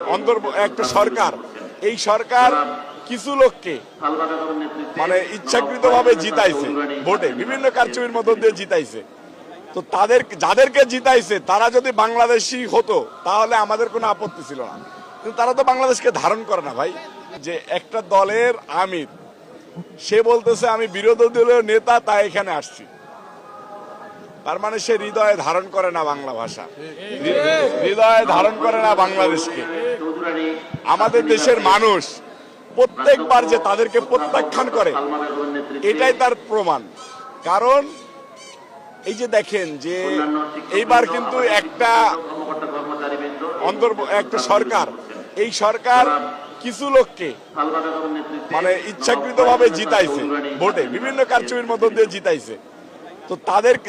একটা সরকার, এই সরকার কিছু লোককে মানে ইচ্ছাকৃতভাবে জিতাইছে, ভোটে বিভিন্ন কারচুপির মধ্য দিয়ে জিতাইছে। তো যাদেরকে জিতাইছে তারা যদি বাংলাদেশি হতো তাহলে আমাদের কোনো আপত্তি ছিল না, কিন্তু তারা তো বাংলাদেশকে ধারণ করে না ভাই। যে একটা দলের আমির সে বলতেছে আমি বিরোধী দলীয় নেতা তাই এখানে আসছি, তার মানে সে হৃদয়ে ধারণ করে না বাংলা ভাষা, হৃদয়ে ধারণ করে না বাংলাদেশকে। আমাদের দেশের মানুষ প্রত্যেকবার যে তাদেরকে প্রত্যাখ্যান করে এটাই তার প্রমাণ। কারণ এই যে দেখেন যে এইবার কিন্তু একটা সরকার, এই সরকার কিছু লোককে মানে ইচ্ছাকৃতভাবে জিতাইছে, ভোটে বিভিন্ন কারচুপির মধ্য দিয়ে জিতাইছে। তো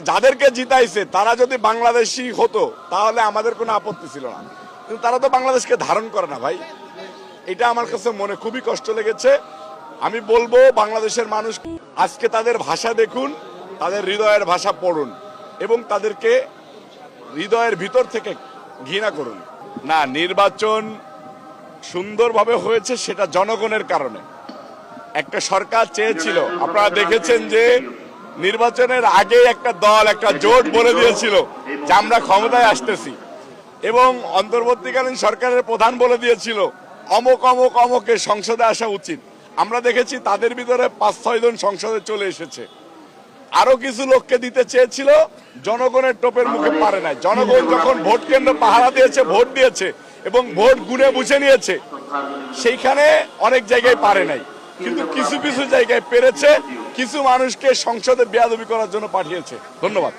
যাদেরকে জিতাইছে তারা যদি বাংলাদেশি হতো তাহলে আমাদের কোনো আপত্তি ছিল না, কিন্তু তারা তো বাংলাদেশকে ধারণ করে না ভাই। এটা আমার কাছে মনে খুবই কষ্ট লেগেছে। আমি বলবো বাংলাদেশের মানুষ আজকে তাদের ভাষা দেখুন, তাদের হৃদয়ের ভাষা পড়ুন এবং তাদেরকে হৃদয়ের ভিতর থেকে ঘৃণা করুন। না, নির্বাচন সুন্দরভাবে হয়েছে সেটা জনগণের কারণে। একটা সরকার চেয়েছিল, আপনারা দেখেছেন যে নির্বাচনের আগে একটা দল একটা জোট বলে দিয়েছিল যে আমরা ক্ষমতায় আসতেছি, এবং অন্তর্বর্তীকালীন সরকারের প্রধান বলে দিয়েছিল অমুক অমুক অমুকের সংসদে আসা উচিত। আমরা দেখেছি তাদের ভিতরে 5-6 জন সংসদে চলে এসেছে। আরো কিছু লোককে দিতে চেয়েছিল, জনগণের টোপের মুখে পারে নাই। জনগণ যখন ভোট কেন্দ্র পাহারা দিয়েছে, ভোট দিয়েছে এবং ভোট গুনে বুঝে নিয়েছে, সেইখানে অনেক জায়গায় পারে নাই, কিন্তু কিছু কিছু জায়গায় পেরেছে। কিছু মানুষকে সংসদে বেয়াদবি করার জন্য পাঠিয়েছে। ধন্যবাদ।